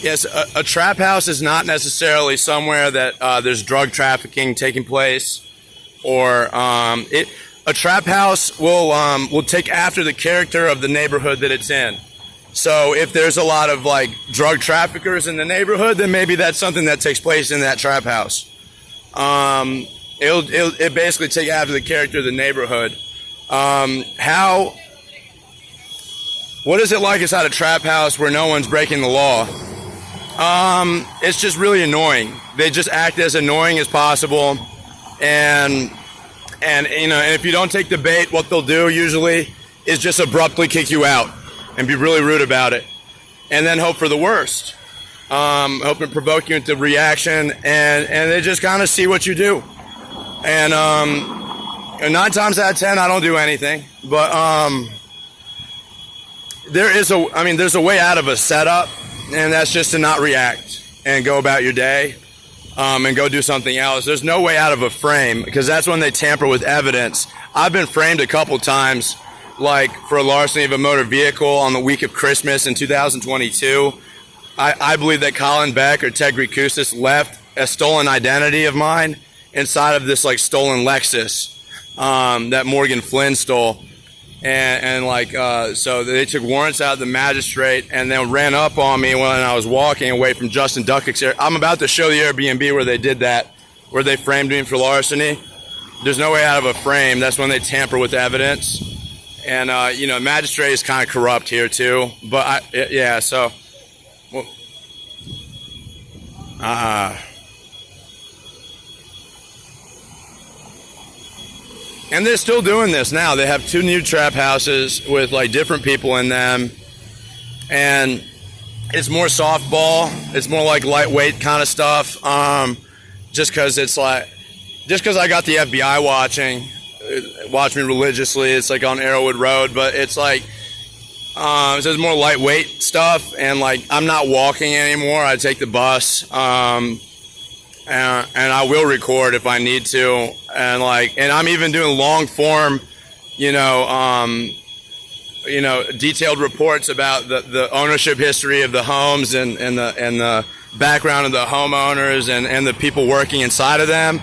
Yes, a trap house is not necessarily somewhere that there's drug trafficking taking place, or a trap house will take after the character of the neighborhood that it's in. So if there's a lot of like drug traffickers in the neighborhood, then maybe that's something that takes place in that trap house. It'll basically take after the character of the neighborhood. What is it like inside a trap house where no one's breaking the law? It's just really annoying. They just act as annoying as possible, and if you don't take the bait, what they'll do usually is just abruptly kick you out and be really rude about it, and then hope for the worst. Hope to provoke you into reaction, and they just kind of see what you do. And 9 times out of 10, I don't do anything, but there's a way out of a setup. And that's just to not react and go about your day and go do something else. There's no way out of a frame, because that's when they tamper with evidence. I've been framed a couple times, like for a larceny of a motor vehicle on the week of Christmas in 2022. I believe that Colin Beck or Ted Grikusis left a stolen identity of mine inside of this like stolen Lexus that Morgan Flynn stole. So they took warrants out of the magistrate and then ran up on me when I was walking away from Justin Duckick's area. I'm about to show the Airbnb where they did that, where they framed me for larceny. There's no way out of a frame. That's when they tamper with evidence. And, magistrate is kind of corrupt here too. But, And they're still doing this now. They have 2 new trap houses with like different people in them. And it's more softball. It's more like lightweight kind of stuff. Just because I got the FBI watch me religiously. It's like on Arrowwood Road, but it's like, so there's more lightweight stuff. And like, I'm not walking anymore. I take the bus. And I will record if I need to, and I'm even doing long form, detailed reports about the ownership history of the homes and the background of the homeowners and the people working inside of them.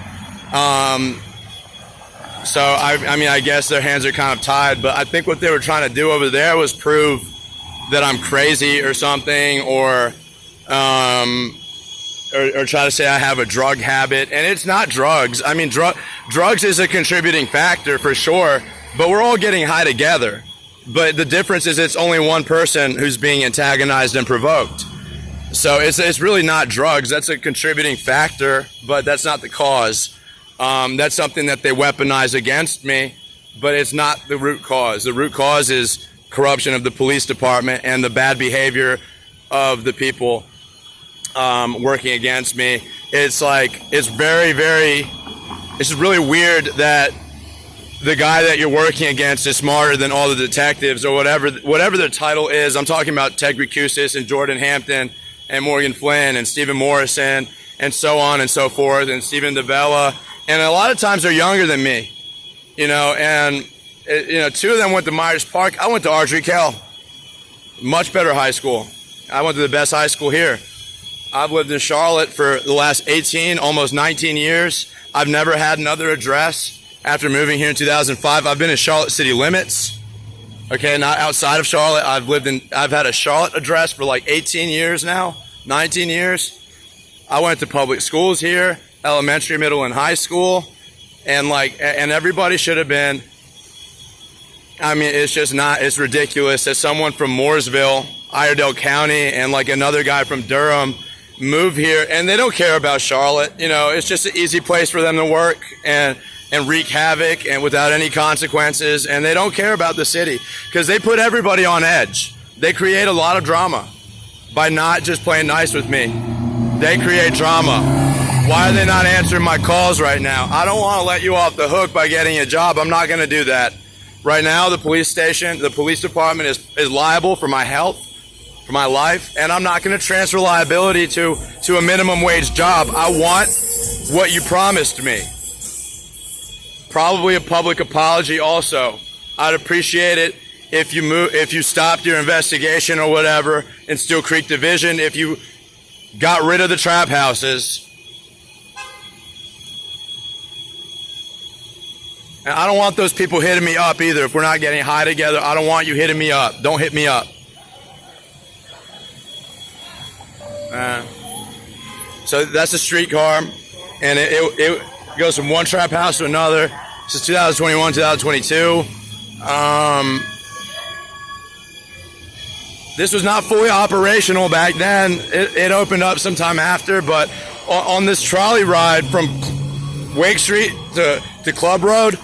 So I guess their hands are kind of tied, but I think what they were trying to do over there was prove that I'm crazy or something, or try to say I have a drug habit, and it's not drugs. I mean, drugs is a contributing factor for sure, but we're all getting high together. But the difference is it's only one person who's being antagonized and provoked. So it's really not drugs. That's a contributing factor, but that's not the cause. That's something that they weaponize against me, but it's not the root cause. The root cause is corruption of the police department and the bad behavior of the people working against me. It's really weird that the guy that you're working against is smarter than all the detectives or whatever their title is. I'm talking about Ted Grikusis and Jordan Hampton and Morgan Flynn and Stephen Morrison and so on and so forth, and Stephen DeBella. And a lot of times they're younger than me, and 2 of them went to Myers Park. I went to Ardrey Kell, much better high school. I went to the best high school here. I've lived in Charlotte for the last 18, almost 19 years. I've never had another address after moving here in 2005. I've been in Charlotte city limits. Okay, not outside of Charlotte. I've had a Charlotte address for like 18 years now, 19 years. I went to public schools here, elementary, middle, and high school. And everybody should have been. I mean, it's just not, it's ridiculous that someone from Mooresville, Iredell County, and like another guy from Durham move here, and they don't care about Charlotte. It's just an easy place for them to work and wreak havoc and without any consequences, and they don't care about the city because they put everybody on edge. They create a lot of drama by not just playing nice with me. They create drama. Why are they not answering my calls right now? I don't want to let you off the hook by getting a job. I'm not going to do that. Right now, the police department is liable for my health, for my life, and I'm not going to transfer liability to a minimum wage job. I want what you promised me. Probably a public apology also. I'd appreciate it if you stopped your investigation or whatever in Steel Creek Division, if you got rid of the trap houses. And I don't want those people hitting me up either. If we're not getting high together, I don't want you hitting me up. Don't hit me up. So that's a streetcar, and it goes from one trap house to another. This is 2021, 2022. This was not fully operational back then. It opened up sometime after, but on this trolley ride from Wake Street to Club Road,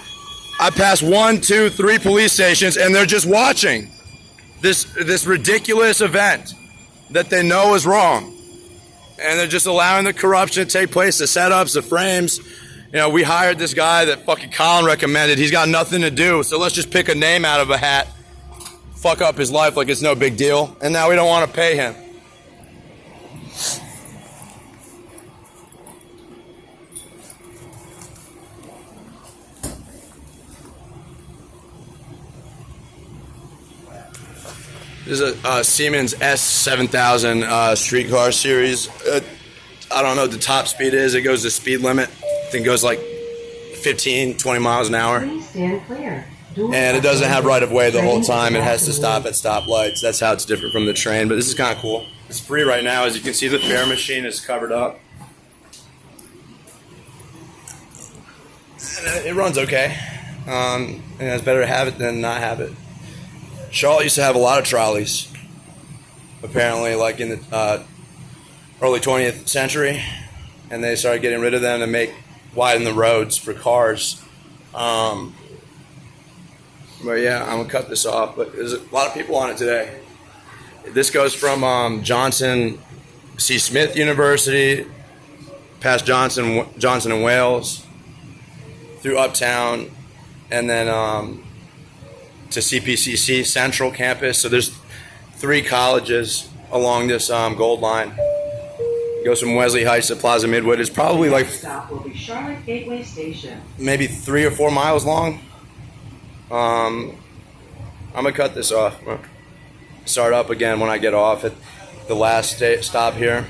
I passed 1, 2, 3 police stations, and they're just watching this ridiculous event that they know is wrong. And they're just allowing the corruption to take place, the setups, the frames. You know, we hired this guy that fucking Colin recommended. He's got nothing to do, so let's just pick a name out of a hat, fuck up his life like it's no big deal, and now we don't want to pay him. This is a Siemens S7000 streetcar series. I don't know what the top speed is. It goes the speed limit. I think it goes like 15, 20 miles an hour. Please stand clear. And it doesn't have right of way the whole time. It has to stop at stoplights. That's how it's different from the train. But this is kind of cool. It's free right now. As you can see, the fare machine is covered up. And it runs okay. And it's better to have it than not have it. Charlotte used to have a lot of trolleys, apparently, like in the early 20th century, and they started getting rid of them to widen the roads for cars. But yeah, I'm gonna cut this off. But there's a lot of people on it today. This goes from Johnson C. Smith University, past Johnson and Wales, through Uptown, and then to CPCC Central Campus. So there's 3 colleges along this Gold Line. It goes from Wesley Heights to Plaza Midwood. It's probably like stop will be Charlotte Gateway Station. Maybe 3 or 4 miles long. I'm gonna cut this off. Start up again when I get off at the last stop here.